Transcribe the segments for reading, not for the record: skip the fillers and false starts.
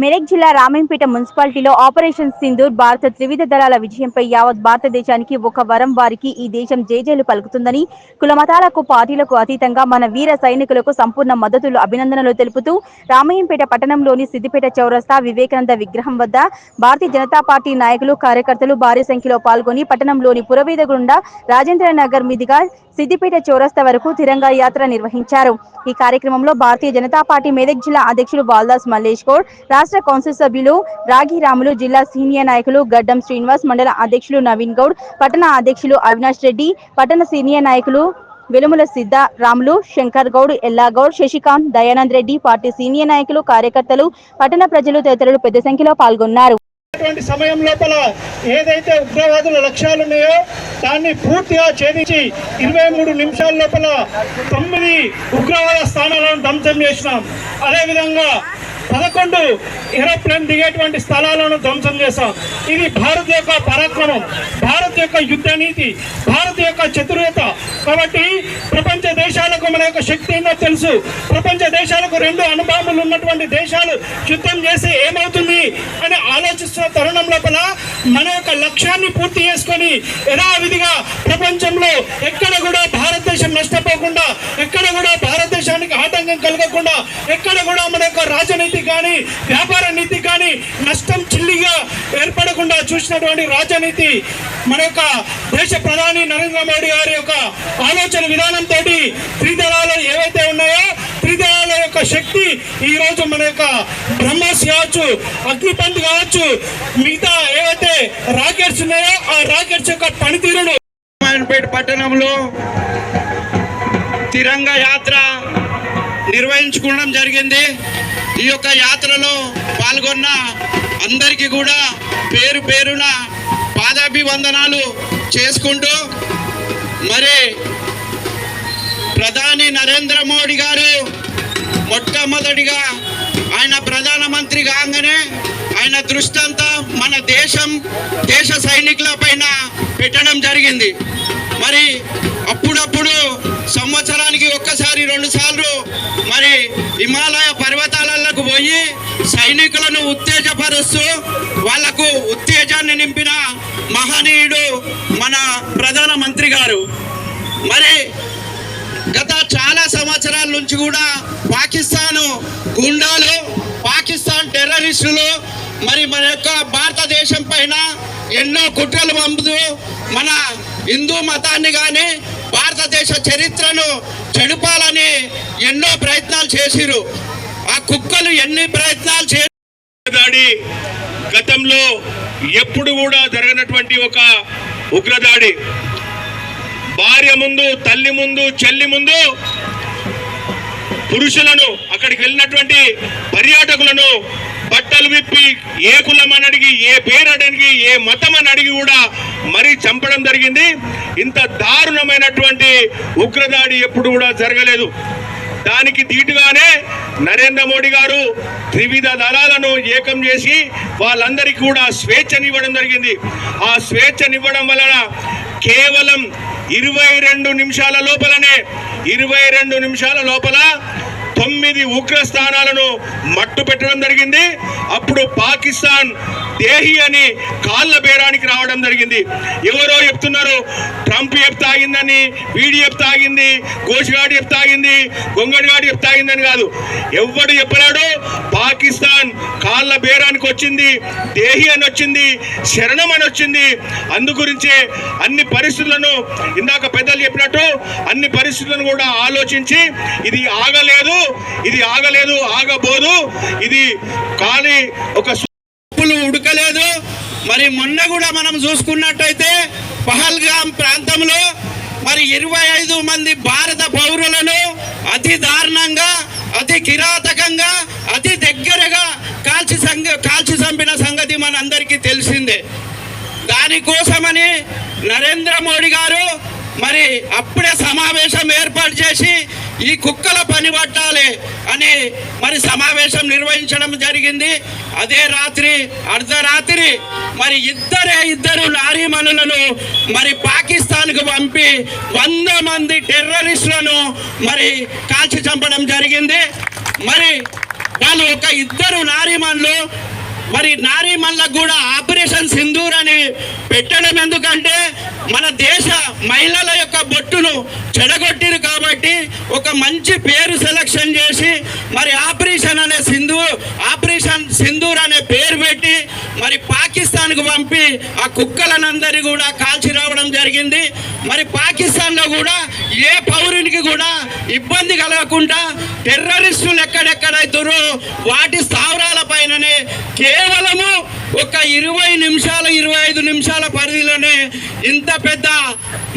మెదక్ జిల్లా రామేంపేట మున్సిపాలిటీలో ఆపరేషన్ సింధూర్ భారత త్రివిధ దళాల విజయంపై యావత్ భారతదేశానికి ఒక వరం. వారికి ఈ దేశం జేజేలు పలుకుతుందని, కులమతాలకు పార్టీలకు అతీతంగా మన వీర సైనికులకు సంపూర్ణ మద్దతులు అభినందనలు తెలుపుతూ రామయ్యంపేట పట్టణంలోని సిద్దిపేట చౌరస్తా వివేకానంద విగ్రహం వద్ద భారతీయ జనతా పార్టీ నాయకులు, కార్యకర్తలు భారీ సంఖ్యలో పాల్గొని పట్టణంలోని పురవీధి గుండా రాజేంద్ర నగర్ మీదుగా సిద్దిపేట చౌరస్తా వరకు తిరంగా యాత్ర నిర్వహించారు. ఈ కార్యక్రమంలో భారతీయ జనతా పార్టీ మెదక్ జిల్లా అధ్యక్షులు బాల్దాస్ మల్లేష్ గౌడ్, రాష్ట్ర కౌన్సిల్ సభ్యులు రాగిరాములు, జిల్లా సీనియర్ నాయకులు గడ్డం శ్రీనివాస్, మండల అధ్యక్షులు నవీన్ గౌడ్, పట్టణ అధ్యక్షులు అవినాష్ రెడ్డి, పట్టణ సీనియర్ నాయకులు వెలుముల సిద్ధ రాములు, శంకర్ గౌడ్, ఎల్లాగౌడ్, శశికాంత్, దయానంద్ రెడ్డి, పార్టీ సీనియర్ నాయకులు, కార్యకర్తలు, పట్టణ ప్రజలు తదితరులు పెద్ద సంఖ్యలో పాల్గొన్నారు. సమయం లోపల ఏదైతే ఉగ్రవాదుల లక్ష్యాలు ఉన్నాయో దాన్ని పూర్తిగా ఛేదించి 23 నిమిషాల లోపల 9 ఉగ్రవాద స్థానాలను ధ్వంసం చేసినాం. అదేవిధంగా 11 ఏరోప్లేన్ దిగేటువంటి స్థలాలను ధ్వంసం చేశాం. ఇది భారత్ యొక్క పరాక్రమం, భారత్ యొక్క యుద్ధ నీతి, భారత్ యొక్క చతురత. కాబట్టి ప్రపంచ దేశాలకు మన యొక్క శక్తి ఏందో తెలుసు. ప్రపంచ దేశాలకు 2 అణుబాంబులు ఉన్నటువంటి దేశాలు యుద్ధం చేసి ఏమవుతుంది అని ఆలోచిస్తున్న తరుణం లోపల మన యొక్క లక్ష్యాన్ని పూర్తి చేసుకొని యథావిధిగా ప్రపంచంలో ఎక్కడ కూడా భారతదేశం నష్టపోకుండా, ఎక్కడ కూడా భారతదేశానికి ఆటంకం కలగకుండా, ఎక్కడ కూడా మన యొక్క రాజనీతి కానీ వ్యాపార నీతి కానీ నష్టం చిల్లిగా ఏర్పడకుండా చూసినటువంటి రాజనీతి మన యొక్క దేశ ప్రధాని నరేంద్ర మోడీ గారి యొక్క ఆలోచన విధానంతో త్రిదళాలు ఏవైతే ఉన్నాయో త్రిదళాల యొక్క శక్తి ఈ రోజు మన యొక్క బ్రహ్మోస్ కావచ్చు, అగ్నిపంత్ కావచ్చు, మిగతా ఏవైతే రాకెట్స్ ఉన్నాయో ఆ రాకెట్స్ యొక్క పనితీరును రామాయణపేట పట్టణంలో తిరంగా యాత్ర నిర్వహించుకోవడం జరిగింది. ఈ యొక్క యాత్రలో పాల్గొన్న అందరికీ కూడా పేరు పేరున పాదాభివందనాలు చేసుకుంటూ, మరి ప్రధాని నరేంద్ర మోడీ గారు మొట్టమొదటిగా ఆయన ప్రధానమంత్రి కాగానే ఆయన దృష్టి అంతా మన దేశ సైనికుల పైన పెట్టడం జరిగింది. మరి అప్పుడప్పుడు సంవత్సరానికి ఒక్కసారి 2 సార్లు మరి హిమాలయ పర్వతాలకు పోయి సైనికులను ఉత్తేజపరుస్తూ వాళ్లకు ఉత్తేజాన్ని నింపిన మహనీయుడు మన ప్రధానమంత్రి గారు. మరి గత చాలా సంవత్సరాల నుంచి కూడా పాకిస్తాన్ గుండాలు, పాకిస్తాన్ టెర్రరిస్టులు మరి మన యొక్క భారతదేశం పైన ఎన్నో కుట్రలు పంపుతూ మన హిందూ మతాన్ని కానీ భారతదేశ చరిత్రను చెడుపాలని ఎన్నో ప్రయత్నాలు చేసిరు. ఆ కుక్కలు ఎన్ని ప్రయత్నాలు చేసి గతంలో ఎప్పుడు కూడా జరగనటువంటి ఒక ఉగ్రదాడి, భార్య ముందు, తల్లి ముందు, చెల్లి ముందు పురుషులను, అక్కడికి వెళ్ళినటువంటి పర్యాటకులను బట్టలు విప్పి ఏ కులం అని అడిగి, ఏ పేరు అడిగి, ఏ మతం అని అడిగి కూడా మరీ చంపడం జరిగింది. ఇంత దారుణమైనటువంటి ఉగ్రదాడి ఎప్పుడు కూడా జరగలేదు. దానికి ధీటుగానే నరేంద్ర మోడీ గారు త్రివిధ దళాలను ఏకం చేసి వాళ్ళందరికీ కూడా స్వేచ్ఛనివ్వడం జరిగింది. ఆ స్వేచ్ఛనివ్వడం వలన కేవలం 22 నిమిషాల లోపలనే 22 నిమిషాల లోపల 9 ఉగ్ర స్థానాలను మట్టు పెట్టడం జరిగింది. అప్పుడు పాకిస్తాన్ దేహి అని కాళ్ళ బేరానికి రావడం జరిగింది. ఎవరో చెప్తున్నారు ట్రంప్ చెప్తే ఆగిందని, వీడి చెప్తే ఆగింది, కోసిగాడి చెప్తే ఆగింది, గొంగడిగాడి చెప్తే ఆగిందని కాదు. ఎవడు చెప్పలేడు. పాకిస్తాన్ కాళ్ళ బేరానికి వచ్చింది, దేహి అని వచ్చింది, శరణం అని వచ్చింది. అందుగురించే అన్ని పరిస్థితులను, ఇందాక పెద్దలు చెప్పినట్టు అన్ని పరిస్థితులను కూడా ఆలోచించి ఇది ఆగలేదు, ఆగబోదు, ఇది కానీ ఒక ఉడకలేదు. మరి మొన్న కూడా మనం చూసుకున్నట్టయితే పహల్గామ్ ప్రాంతంలో మరి 25 మంది భారత పౌరులను అతి దారుణంగా, అతి కిరాతకంగా, అతి దగ్గరగా కాల్చి చంపిన సంగతి మనందరికీ తెలిసిందే. దానికోసమని నరేంద్ర మోడీ గారు మరి అప్పుడే సమావేశం ఏర్పాటు చేసి ఈ కుక్కల పని పట్టాలి అని మరి సమావేశం నిర్వహించడం జరిగింది. అదే రాత్రి అర్ధరాత్రి మరి ఇద్దరు లారీమణులను మరి పాకిస్తాన్కు పంపి 100 మంది టెర్రరిస్టులను మరి కాల్చి చంపడం జరిగింది. మరి వాళ్ళు ఒక ఇద్దరు నారీమణులు మరి నారీమణులకు కూడా ఆపరేషన్ సింధూర్ అని పెట్టడం ఎందుకంటే మన దేశ మహిళల యొక్క బొట్టును చెడగొట్టిరు కాబట్టి ఒక మంచి పేరు సెలక్షన్ చేసి మరి ఆపరేషన్ సింధూర్ అనే పేరు పెట్టి మరి పాకిస్తాన్కు పంపి ఆ కుక్కలనందరి కూడా కాల్చి రావడం జరిగింది. మరి పాకిస్తాన్లో కూడా ఏ పౌరునికి కూడా ఇబ్బంది కలగకుండా టెర్రరిస్టులు ఎక్కడెక్కడైతారో వాటి స్థావరాల పైననే కేవలము ఒక 20 నిమిషాలు 25 నిమిషాల పరిధిలోనే ఇంత పెద్ద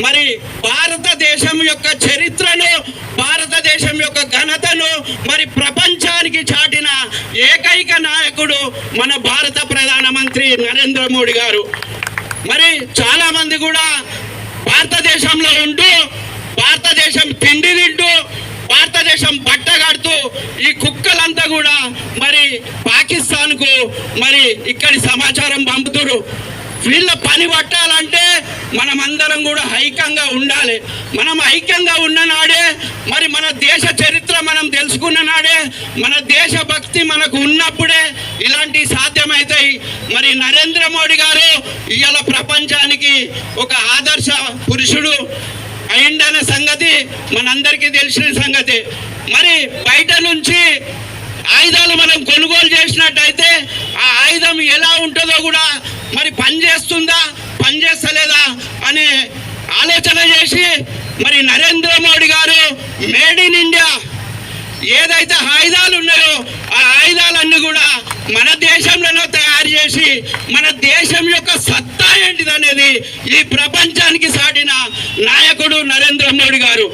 మరి భారతదేశం యొక్క చరిత్రను భారతదేశం యొక్క ఘనతను మరి ప్రపంచానికి చాటిన ఏకైక నాయకుడు మన భారత ప్రధానమంత్రి నరేంద్ర మోడీ గారు. మరి చాలా మంది కూడా భారతదేశంలో ఉంటూ భారతదేశం తిండి తింటూ భారతదేశం బట్ట కడుతూ ఈ కుక్కలంతా కూడా మరి పాకిస్తాన్కు మరి ఇక్కడి సమాచారం పంపుతురు. వీళ్ళ పని పట్టాలంటే మనం అందరం కూడా ఐక్యంగా ఉండాలి. మనం ఐక్యంగా ఉన్న నాడే మరి మన దేశ చరిత్ర మనం తెలుసుకున్న నాడే మన దేశభక్తి మనకు ఉన్నప్పుడే ఇలాంటివి సాధ్యమవుతాయి. మరి నరేంద్ర మోడీ గారు ఇవాళ ప్రపంచానికి ఒక ఆదర్శ పురుషుడు అయిందనే సంగతి మనందరికీ తెలిసిన సంగతి. మరి బయట నుంచి ఆయుధాలు మనం కొనుగోలు చేసినట్టయితే ఆ ఆయుధం ఎలా ఉంటుందో కూడా మరి పనిచేస్తుందా పనిచేస్తలేదా అనే ఆలోచన చేసి మరి నరేంద్ర మోడీ గారు మేడ్ ఇన్ ఇండియా ఏదైతే ఆయుధాలు ఉన్నాయో ఆ ఆయుధాలన్నీ కూడా మన దేశంలోనే తయారు చేసి మన దేశం యొక్క సత్తా ఏంటిదనేది ఈ ప్రపంచానికి సాటిన నాయకుడు నరేంద్ర మోడీ గారు.